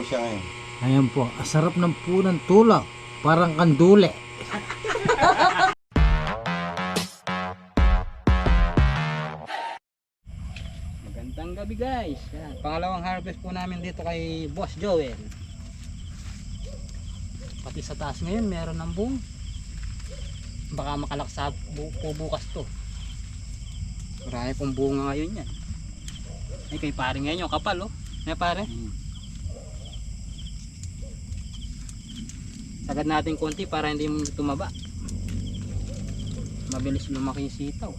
siya ngayon. Ayan po, asarap ng punang tulak. Parang kandule. Magandang gabi guys. Yan. Pangalawang harvest po namin dito kay Boss Joel. Pati sa taas ngayon meron ng buong. Baka makalaksa po bukas to. Marami pong bunga ngayon yan. Ay kay pare ngayon yung kapal oh. May pare. Sagad natin konti para hindi mo tumaba. Mabilis lumaki yung sitaw.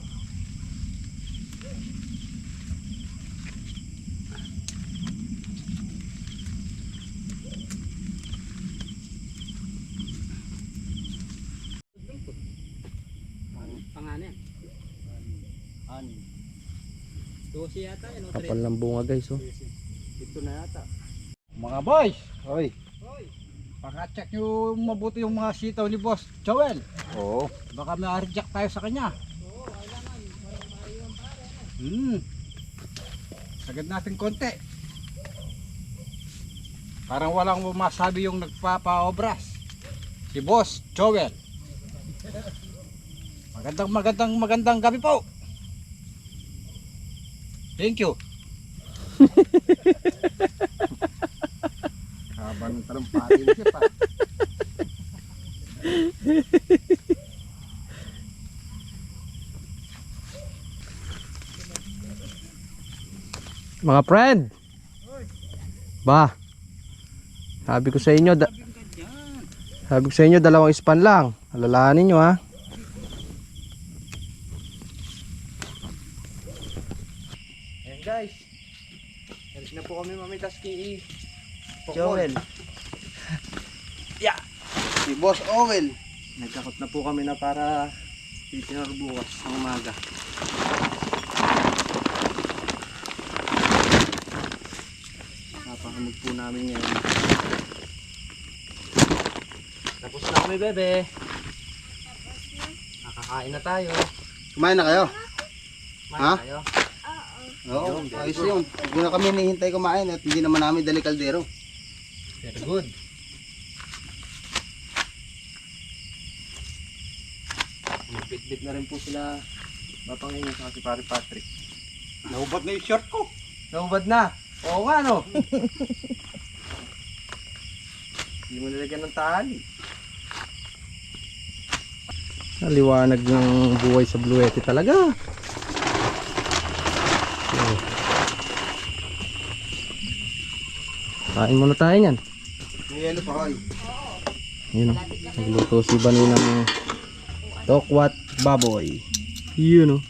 Pangalan. Ani. 12 yata yun. Kapal ng bunga guys oh. Ito na yata. Mga boys, hoy. Paka-check yung mabuti yung mga sitaw ni Boss Joel. Oo. Baka ma-reject tayo sa kanya. Oo, kailangan. Sagad natin konti. Parang walang masabi yung nagpapaobras. Si Boss Joel. Magandang gabi po. Thank you. Haba ng talumpati na siya pa. Mga friend. Ba. Sabi ko sa inyo, dalawang span lang. Alalahanin nyo ha. Ayan guys. Alis na po kami mamitas kay Joel. Yeah. Si Boss Owel. Nagkakot na po kami na para titinor bukas ng umaga. Napakamag po namin ngayon. Tapos na kami bebe. Nakakain na tayo. Kumain na kayo? Kumain Ha? tayo. Oo, ayos yun. Hindi na kami nihintay kumain at hindi naman namin dali kaldero. Very good. Bit-bit na rin po sila Mapangingin sa si Pare Patrick. Nahubad na yung shirt ko. Naubad na. Oo nga no. Hindi mo nilagyan ng tali. Liwanag ng buhay sa Blue Yeti talaga. Oh. Kain muna tayo niyan. May yelo pa kayo. Yun o. Nagluto si Bani ng tokwat baboy. Yun o.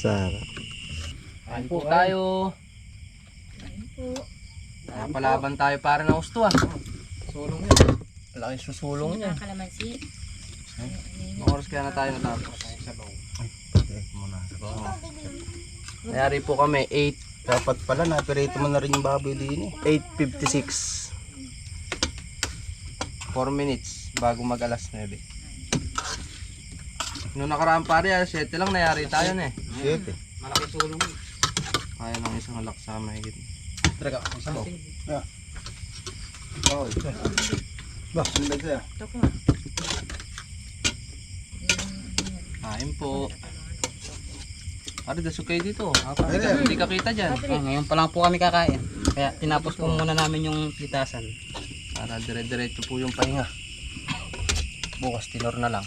Sarap. Kain po tayo. Palaban tayo para ng gusto ah. Sulong yan. Malaking susulong yan. Kalamansi. Mga oras kaya na tayo natapos. Nayari po kami 8. Dapat pala naperito mo na rin yung baboy din eh. 8:56. 4 minutes bago mag alas 9. Noong nakaraan pare, 7 lang nayari tayo na eh. 7. Malaki sulong. Kaya ng isang alak sa mahigit. Traga, isang. Yeah. Oh, bah, sunday siya. Ito ko. Kain po. Pare, dasok kayo dito. Pwede. Hindi ka kita dyan. Ngayon pa lang po kami kakain. Kaya tinapos po muna namin yung pitasan. Para dire-diretso po yung pahinga. Bukas tinor na lang.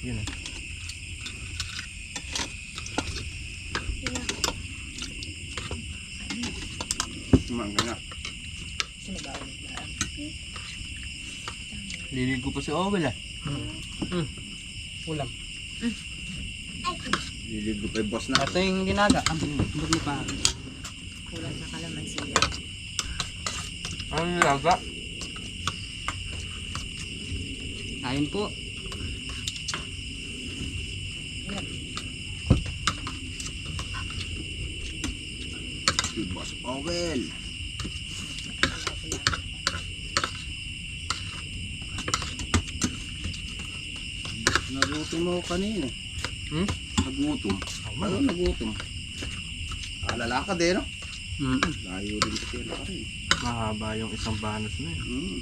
Yun eh. Mangga na. Liligo pa si Owel ah. Ulam. Liligo pa yung boss na. Ito yung dinaga. Ambot mo pa. Kulang sa kalamansi. Ano nilaga? Kain po. Si Boss Owel. Nagutom mo kanina. Nagutom. Ano nagutom? Alala ka din, no? Layo rin siya. Laka rin. Mahaba yung isang banos na yun.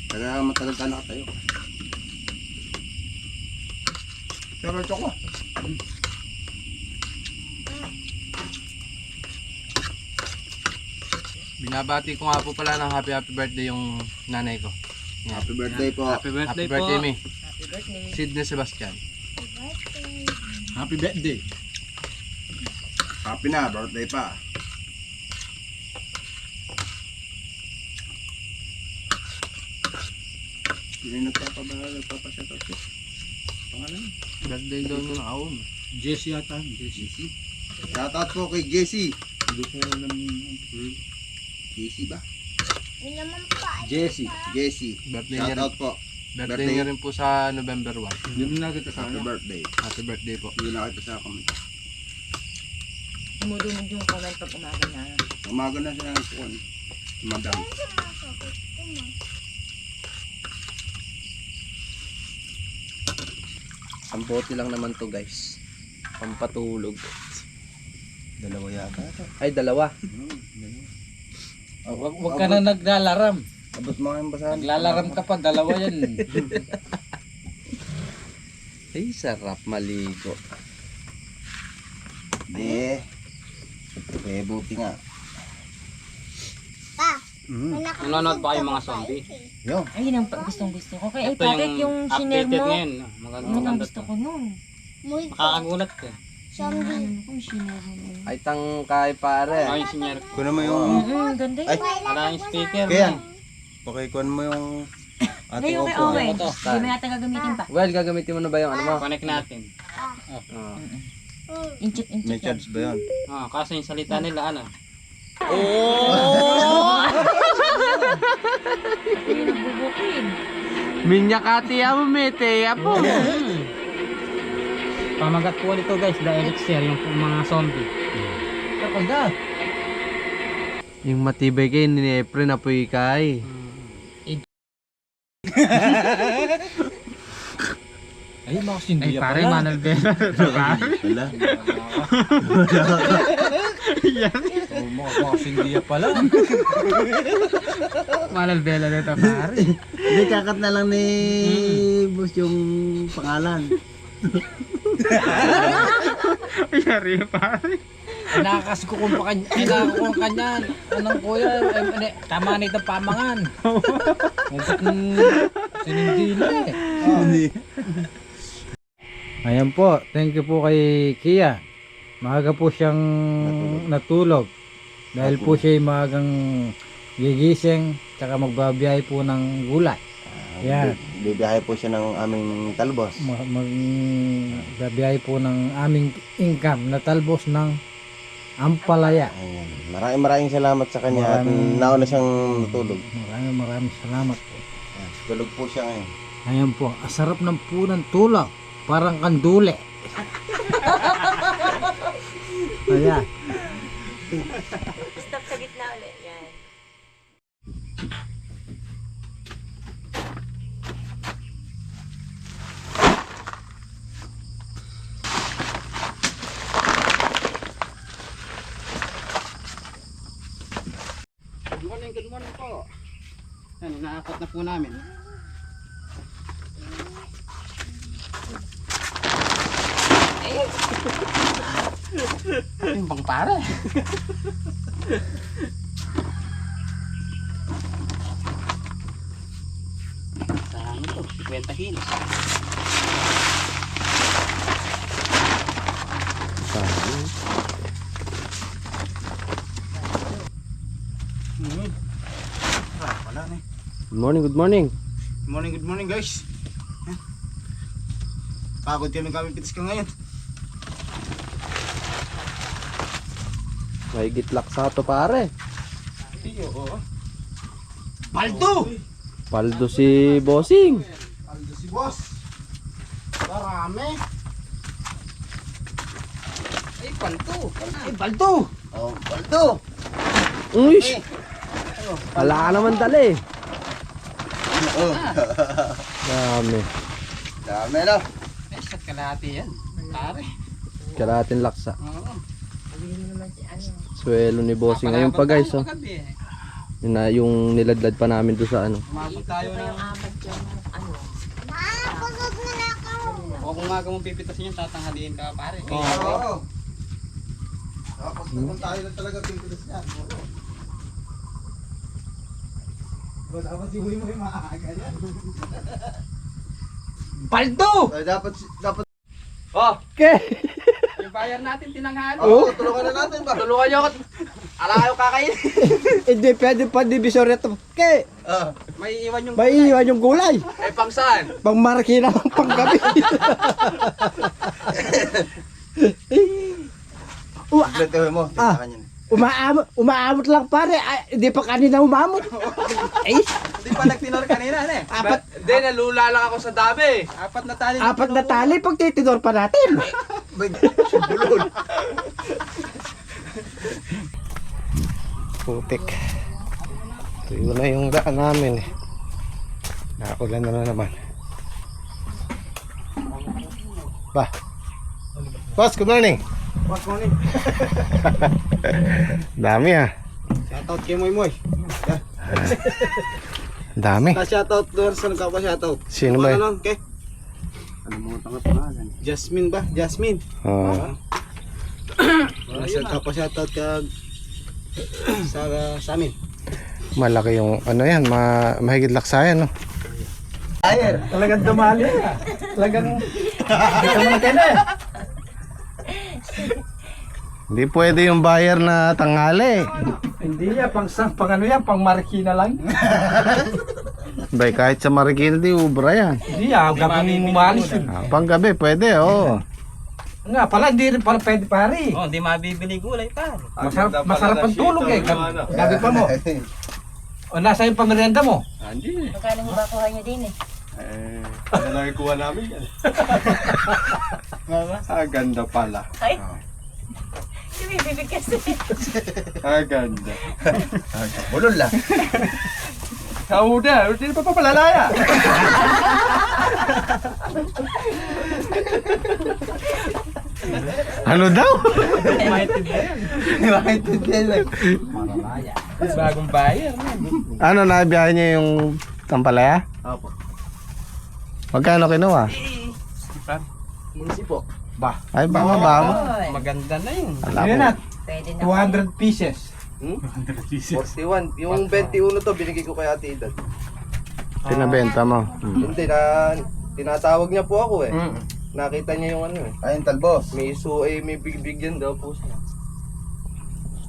Kaya matagal ka nakatayo. Pero ito ko. Binabati ko nga po pala ng happy birthday yung nanay ko. Yan. Happy birthday po. Happy birthday, Happy birthday, po. me. Happy birthday. Sidney Sebastian. Happy birthday. Happy na, birthday pa. Hindi nagpapashoutout ko. Pangalan? Birthday daw nung aon. Jesse yata. Jesse. Shoutout po kay Jessie. Hindi ko alam. Jessie ba? Jesse. Jessie. Birthday niya rin, Shoutout po. birthday niya rin po sa November 1. Hindi mo nakita sa Happy kanya. birthday. Happy birthday po. Hindi nakita sa comment. Dumudumog yung comment pag umaga na. Umaga na siya ng kuwan. Madam. Ang bote lang naman to guys. Pampatulog. Dalawa yata. Ay, dalawa. Huwag ka na naglalaram. Abot mo yung basahan. Naglalaram ka pa, dalawa yan. Ay, sarap maligo. Hindi. Eh, buti nga. Nanonood ba kayo mga zombie? Yo. Ay, yun ang gustong gusto ko. Kaya Ito bakit yung shiner updated mo? ngayon. Yun ang Magaganda gusto to. ko nun. Makakagulat ka. Ano kung shiner mo? Ay, tangkay pare. Ay, sinyer. Kunin mo yung... Ganda Ay. yun. Wala yung speaker. Kaya. Pakikuan mo yung... Ating Ngayon kay upuan. Owen. Ito. Hindi mo yata gagamitin pa. Well, gagamitin mo na ba yung ano mo? Connect natin. Ah. Inchit-inchit May yan. charge ba yun? Kaso yung salita nila, ano? Yung nagbubukid. Minyakati mo, mete. Apo. Pamagat po nito guys, the elixir, yung mga zombie. Kapagda. Yung matibay kayo, ninepre na po ikay. Ay, makasindi Ay, pare, Manal Bella. Wala. Makasindi pala. Manal Bella nito, pare. Hindi, kakat na lang ni boss yung pangalan. Yari, pare. Nakakasiko kong pa kanya. Nakakasiko kong kanya. Anong kuya? Tama na itong pamangan. Sinindi na eh. Ayan po, thank you po kay Kia. Maaga po siyang natulog. Dahil po siya maagang gigising, tsaka magbabiyahe po ng gulay. Yan, Bibiyahe po siya ng aming talbos. magbabiyahe po ng aming income na talbos ng ampalaya. Ayan. Maraming salamat sa kanya at nauna siyang natulog. Maraming salamat po. Ayan. Tulog po siya ngayon. Ayan po, asarap ng po ng tulog. Parang kandule. Ayan. Stop sa gitna ulit. Yan. Good morning po. Yan, inaakot na po namin. Yung bang pare. Saan ito? 50 kilos. Wala na eh. Good morning, good morning. Good morning guys. Pagod kami pitis ka ngayon. May gitlak sa to pare. Paldo! Paldo si Bossing. Paldo si boss. Marami. Ay, palto. Ay, paldo! Oh, paldo! Uy! Wala ka naman dali. Oh, Dami. dami na. Ay, sa kalahati yan. Pare. Karatin laksa. Oo. Sabihin mo naman si ano. Swelo ni Bossing ngayon pa guys. Oh. Pagabi eh. Yun na yung niladlad pa namin doon sa ano. Umabot tayo ng... Apat dyan. Ano? O kung umaga mong pipitasin yun, tatanghaliin ka pare. Oo. Tapos kung tayo lang talaga pimpilis niya. Oo. Dapat si Huy mo yung maaga yan. Paldo! Ay, dapat Oh! Okay. Yung bayar natin tinanghali. Oo, tulungan na natin ba? Tulungan nyo ako. Ala kayo kakain. Hindi pwede pa divisorya to. Okay. May iwan yung... May iwan yung gulay. Eh, pang saan? Pang markina ng panggabi. Blend mo. Ah. Tingnan niya. Umaamot lang pare. Ay, hindi pa kanina umamot. Ay, Hindi pa nagtinor kanina, ne? apat, Hindi, nalula lang ako sa dami. Apat na tali. apat na tali pag titinor pa natin. Bay, bulol. Putik. Ito na yung daan namin eh. Nakulan na naman. Ba. Boss, good morning. What's morning? Dami ah. Shoutout kay Moy Moy. Dami. Shoutout doon sa nagkapa-shoutout. Sino ba yun? Ano, okay? Ano mo tanga pangalan? Jasmine ba? Jasmine. Oh. Nagkapa-shoutout ka sa amin. Malaki yung ano yan, mahigit laksayan no. Ayer. Talagang dumali. Talagang ito mo na kayo na. Hindi pwede yung buyer na tanghali. Hindi yan, pang ano yan, pang marikina lang. Bay, kahit sa Marikina di ubra yan. Hindi yan, gabing umalis yun. Panggabi pwede oh. Nga pala, hindi rin pala pwede pare. Oh, hindi mabibili gulay pa. Masarap ang tulog eh. Gabi pa mo. O, nasa yung pamerienda mo? Hindi. Magkano mo ba kuha niyo din eh? Ano lang kuha namin yan? Ganda pala. Ay! Hindi bibig kasi. Ganda. Bulol lang. Kauda, hindi pa papalalaya. Ano daw? Bagong buyer. Ano na biyahe niya yung Tampalaya? Opo. Magkano kinuha? Munisipo. Ay baka ba? Maganda na yun. Yan na, Pwede na. 200 pieces. 41. Yung 21 to, binigay ko kay Ate Edad. Pinabenta mo. Hindi na, tinatawag niya po ako eh. Nakita niya yung ano eh. Ayun, talbos. May may bigyan daw po siya.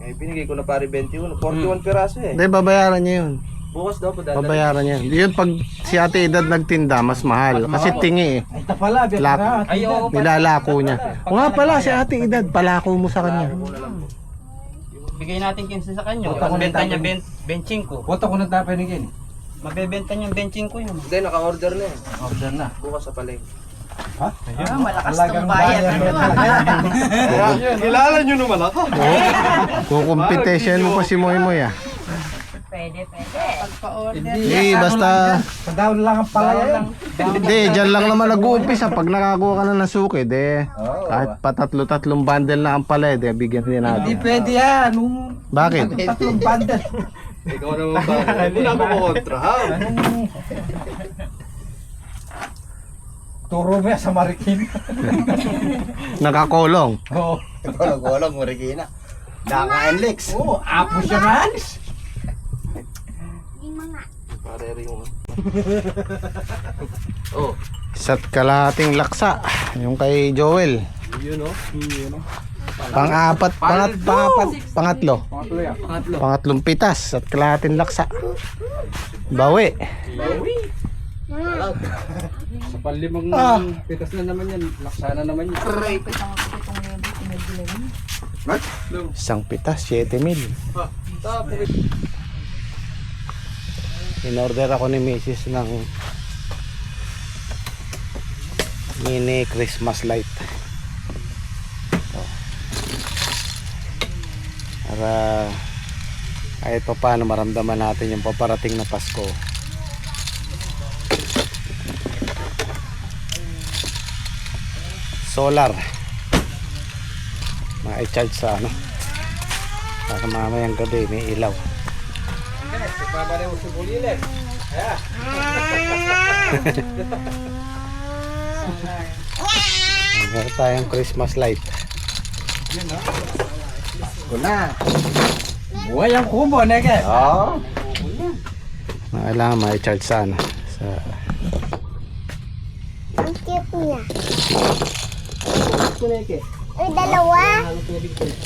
Eh, binigay ko na pare 21. 41 piraso eh. Hindi, babayaran niya yun. Bukas daw po dadalhin. Babayaran niya. Yun pag si Ate Edad nagtinda, mas mahal. Kasi tingi eh. Ay, ito pala, biyak Lak. na. Ay, oo. Nilalako niya. O nga pala, si Ate Edad, palako mo sa kanya. Bigay natin 15 sa kanya. Buta ko ng Benta niya tapon. benching ko. Boto ko ng tapanigin. Mabebenta niya benching ko yun. Hindi, naka-order na eh. Order na. Bukas sa palengke. Ha? Malakas Talagang tong bayan. Kilala niyo naman ako. Kukumpetisyon mo pa si Moy Moy ah. Pwede, pwede. Hindi, basta... Sa daon lang ang palaya yan. Hindi, dyan lang naman nag-uumpisa. Pag nakakuha ka na ng suki, de, kahit pa tatlong bundle na ang pala, de, bigyan din Hindi natin. pwede yan. Bakit? Tatlong bundle. Ikaw naman ba? Hindi na ako kontra ha. Turo mo yan sa Marikina. Nakakulong. Oo. Walang Marikina. Daka and Lex. Oo, apo siya nga alis. Pare yung Isa't kalahating laksa. Yung kay Joel. yun oh. Pangatlo. Pangatlo yan. Pangatlong pitas at kalahating laksa. Bawi. Sa palimang pitas na naman yan. Laksa na naman yan. Isang pitas, 7,000. In-order ako ni Mrs. ng mini Christmas light. Ito. Para kahit pa paano maramdaman natin yung paparating na Pasko. Solar. Ma-charge sa ano. Para mamayang gabi may ilaw. Meron tayong Christmas light. Kuna. Buhay ang kubo, neke. Oo. Kailangan ma-charge sa ano. Sa... Ang cute niya. Uy, dalawa.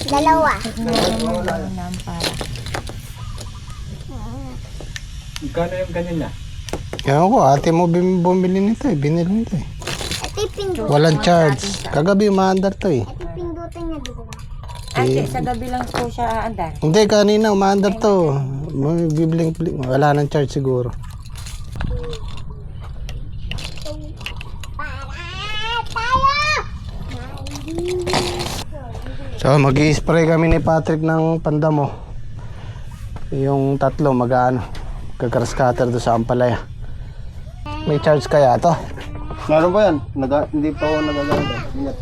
Dalawa. Gano'n yung ganyan na? Kaya ko, ate mo bumili nito eh. Binili nito eh. Ito yung pindutin. Walang charge. Kagabi umaandar to eh. Ito yung pindutin niya, di ba? Ate, sa gabi lang po siya aandar. Hindi, kanina umaandar to. Bibling, wala nang charge siguro. So mag-i-spray kami ni Patrick ng pandamo. Yung tatlo mag-ano, gagras cutter do sa ampalaya. May charge kaya to? Meron ba yan? Hindi pa ako nagagamit. Ingat.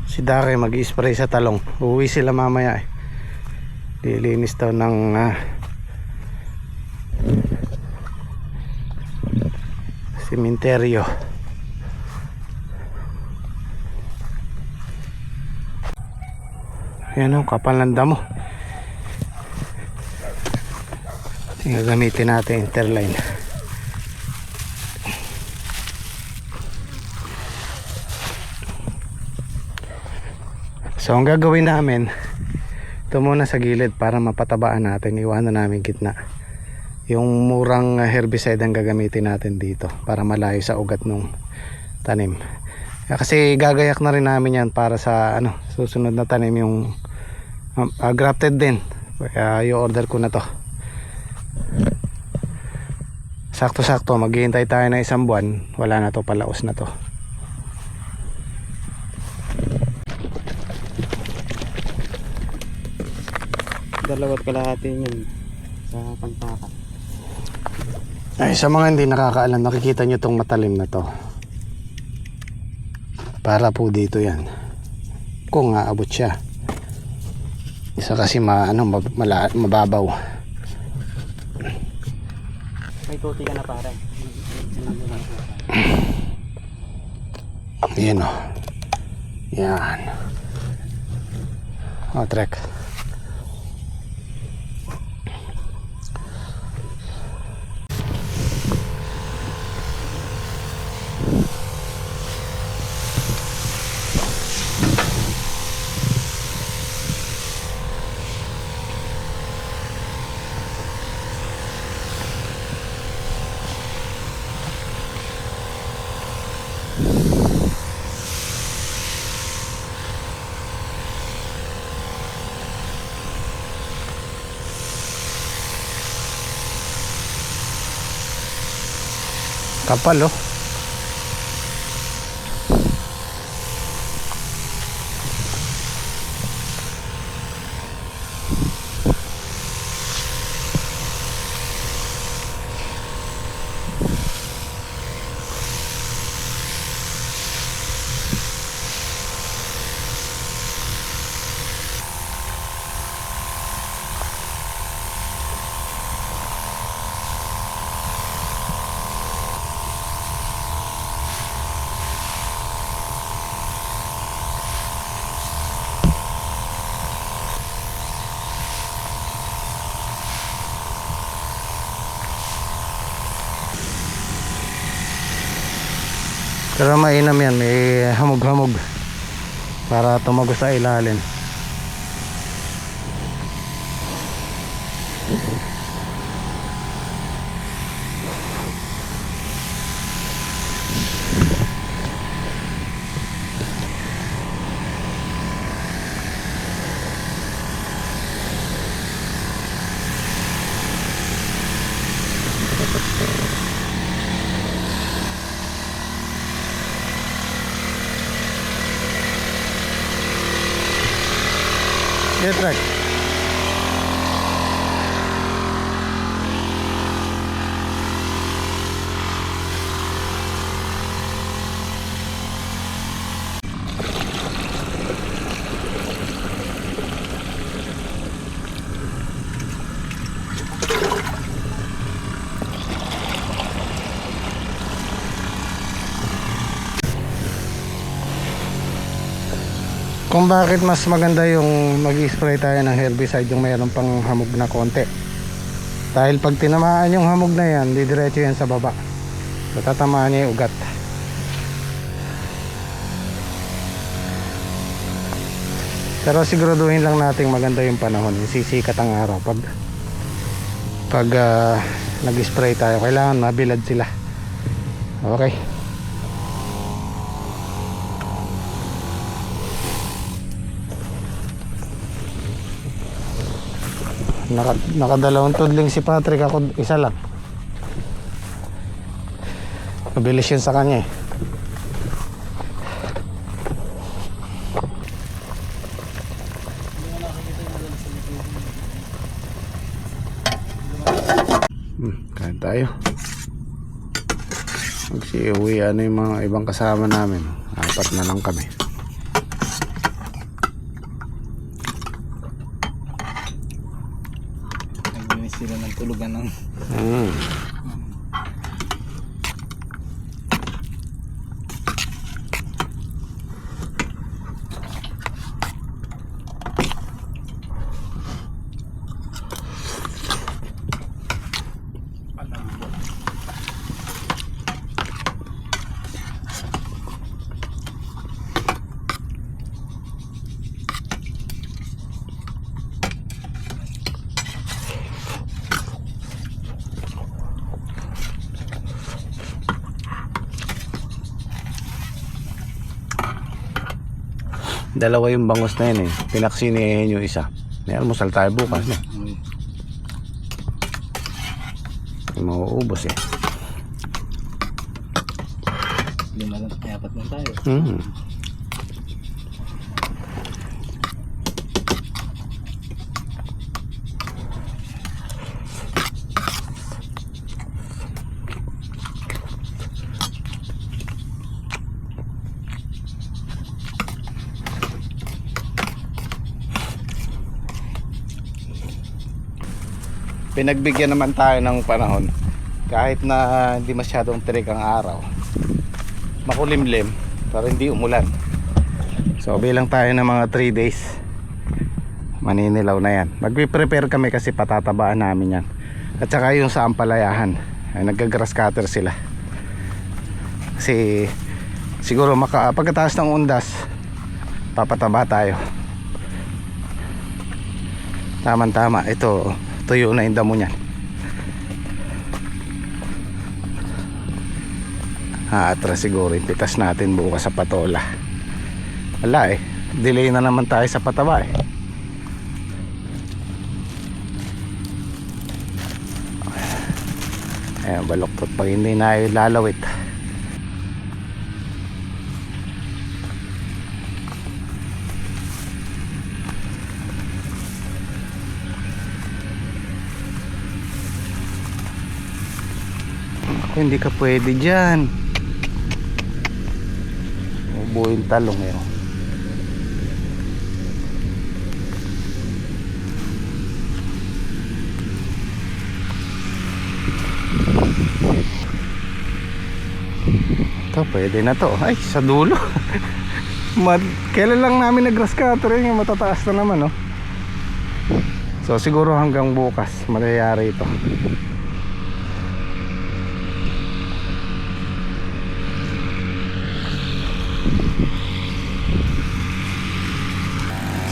Si Dare mag-i-spray sa talong. Uuwi sila mamaya eh. Lilinis daw ng sementeryo. Ayan o, kapal ng damo. Gagamitin natin interline. So ang gagawin namin, ito muna sa gilid para mapatabaan natin. Iwanan namin gitna. Yung murang herbicide ang gagamitin natin dito para malayo sa ugat ng tanim. Kasi gagayak na rin namin yan para sa ano, susunod na tanim yung grafted din. Kaya i-order ko na to. Sakto-sakto, maghihintay tayo na isang buwan. Wala na to, palaos na to. Dalawat kalahati yun sa pagpaka. Ay, sa mga hindi nakakaalam, nakikita nyo tong matalim na to. Para po dito yan. Kung aabot siya. Isa kasi mababaw. May tuti ka na pare. Yan o. Yan. O, trek. Kapal oh. Pero mainam yan, may hamog-hamog para tumagos sa ilalim. Get right. Kung bakit mas maganda yung mag-spray tayo ng herbicide yung mayroon pang hamog na konti. Dahil pag tinamaan yung hamog na yan, didiretso yan sa baba. So, tatamaan niya yung ugat. Pero siguraduhin lang natin maganda yung panahon. Sisikat ang araw. Pag nag-spray tayo, kailangan mabilad sila. Okay. Nakadalawang tudling si Patrick, ako isa lang. Mabilis yun sa kanya eh. Kain tayo. Magsiuwi yung mga ibang kasama namin. 4 na lang kami. Naglinis sila ng tulugan ng Dalawa yung bangus na yun eh. Pinaksinihin yung isa. May almusal tayo bukas no? Mauubos eh. 5 lang, 4 lang tayo. Pinagbigyan naman tayo ng panahon. Kahit na hindi masyadong tirik ang araw, makulimlim pero hindi umulan. So bilang tayo ng mga 3 days, maninilaw na yan. Magpiprepare kami kasi patatabaan namin yan. At saka yung sa ampalayahan ay nagga-grass cutter sila. Kasi siguro pagkataas ng undas, papataba tayo. Tama-tama, ito tuyo na yung damo niyan. Atras siguro yung pitas natin bukas sa patola. Wala eh, delay na naman tayo sa pataba eh. Ayan, baloktot pag hindi na lalawit. Hindi ka pwede dyan. Ubo yung talong yun. Ito pwede na to. Ay sa dulo. Kailan lang namin nag-grass cutter yun, yung matataas na naman no? So siguro hanggang bukas mangyayari ito.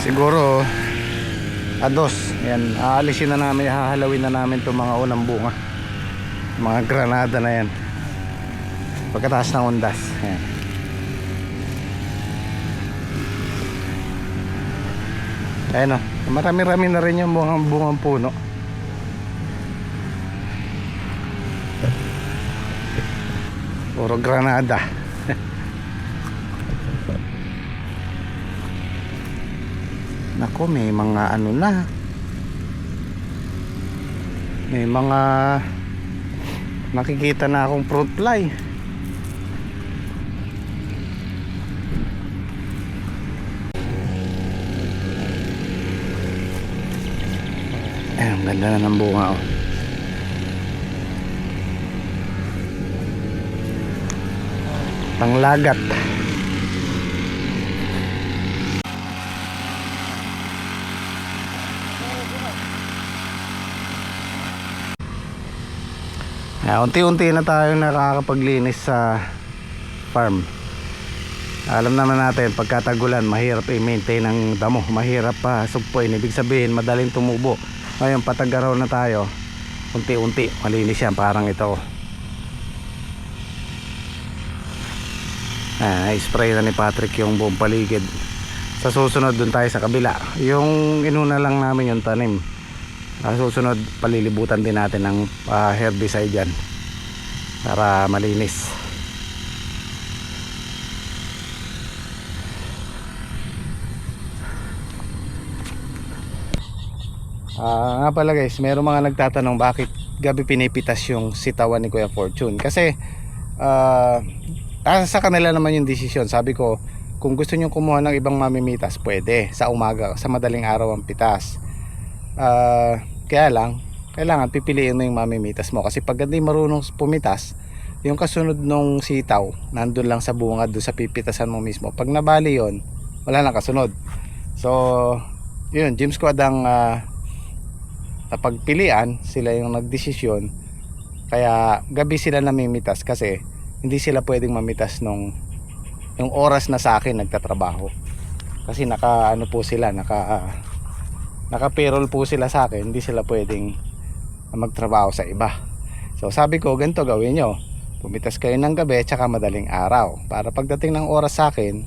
Siguro ados, yan, aalisin na namin, hahalawin na namin itong mga unang bunga, mga granada na yan pagkataas ng undas. Yan. Ayan o, marami-rami na rin yung bungang puno. Puro granada. Nako, may mga ano na. May mga nakikita na akong fruit fly. Ayan, ang ganda na ng bunga oh. Panglagat. Unti-unti na tayo nakakapaglinis sa farm. Alam naman natin pagkatagulan mahirap i-maintain ang damo, mahirap pa sugpuin, ibig sabihin madaling tumubo. Ngayon patag-araw na tayo, unti-unti malinis yan, parang ito. I-spray na ni Patrick yung buong paligid. Sa susunod dun tayo sa kabila, yung inuna lang namin yung tanim. Sa susunod palilibutan din natin ng herbicide dyan para malinis. Nga pala guys, meron mga nagtatanong bakit gabi pinipitas yung sitawan ni Kuya Fortune. Kasi sa kanila naman yung desisyon. Sabi ko, kung gusto nyo kumuha ng ibang mamimitas, pwede sa umaga, sa madaling araw ang pitas. Kaya lang, kailangan pipiliin mo yung mamimitas mo. Kasi pag hindi marunong pumitas, yung kasunod nung sitaw nandun lang sa bunga, doon sa pipitasan mo mismo. Pag nabali yon, wala nang kasunod. So yun, Gym Squad ang napagpilian, sila yung nagdesisyon. Kaya gabi sila namimitas kasi hindi sila pwedeng mamitas nung yung oras na sa akin nagtatrabaho. Kasi naka po sila, naka payroll po sila sa akin, hindi sila pwedeng magtrabaho sa iba. So sabi ko, ganito gawin nyo, pumitas kayo ng gabi tsaka madaling araw para pagdating ng oras sa akin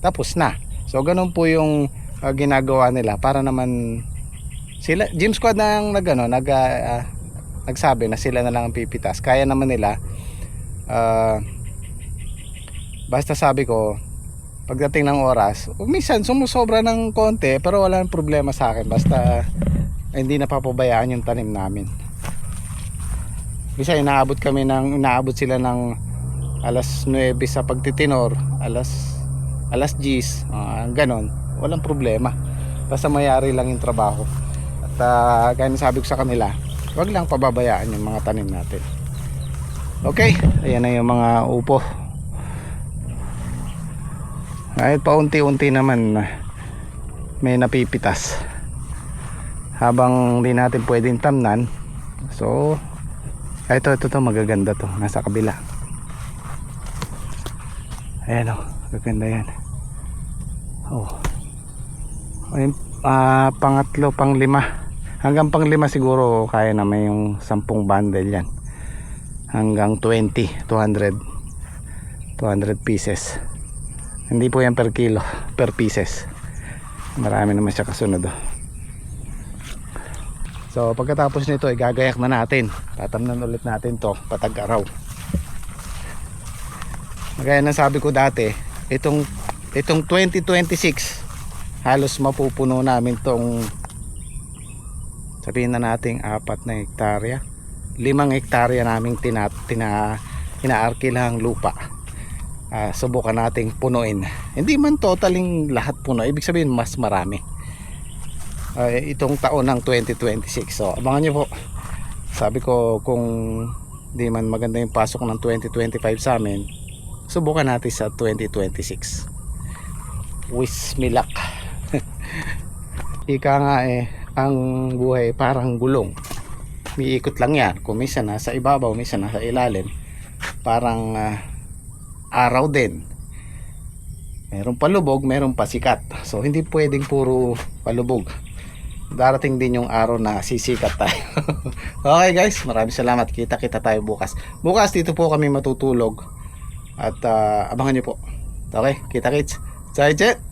tapos na. So ganun po yung ginagawa nila para naman sila, Gym Squad nang nagsabi na sila na lang ang pipitas. Kaya naman nila, basta sabi ko pagdating ng oras, minsan sumusobra ng konti pero wala nang problema sa akin, basta hindi napapabayaan yung tanim namin. Bisa inaabot sila ng alas 9 sa pagtitinor, alas 10, ganon, walang problema, basta mayari lang yung trabaho. At gaya sabi ko sa kanila, wag lang pababayaan yung mga tanim natin. Okay, ayan na yung mga upo. Kahit paunti-unti naman may napipitas habang di natin pwedeng tamnan. So ito magaganda to, nasa kabila. Ayan o, magaganda yan. Ayun, pangatlo, panglima. Hanggang panglima siguro kaya naman yung 10 bundle yan. Hanggang 200 pieces. Hindi po yan per kilo, per pieces. Marami naman siya kasunod. So pagkatapos nito ay gagayak na natin. Tatamnan ulit natin to patag-araw. Gaya ng sabi ko dati, itong 2026 halos mapupuno namin tong, sabihin na nating 4 na hektarya, 5 hektarya naming inaarkilahang lupa. Subukan nating punuin. Hindi man totaling lahat puno, ibig sabihin mas marami itong taon ng 2026. So abangan nyo po. Sabi ko kung di man maganda yung pasok ng 2025 sa amin, subukan natin sa 2026. Wish me luck. Ika nga ang buhay parang gulong, miikot lang yan, kung minsan nasa ibabaw, minsan nasa ilalim. Parang araw din, meron palubog, meron pasikat. So hindi pwedeng puro palubog, darating din yung araw na sisikat tayo. Okay guys, maraming salamat. Kita tayo bukas. Bukas dito po kami matutulog at abangan nyo po. Okay, kita kits. Zaijet.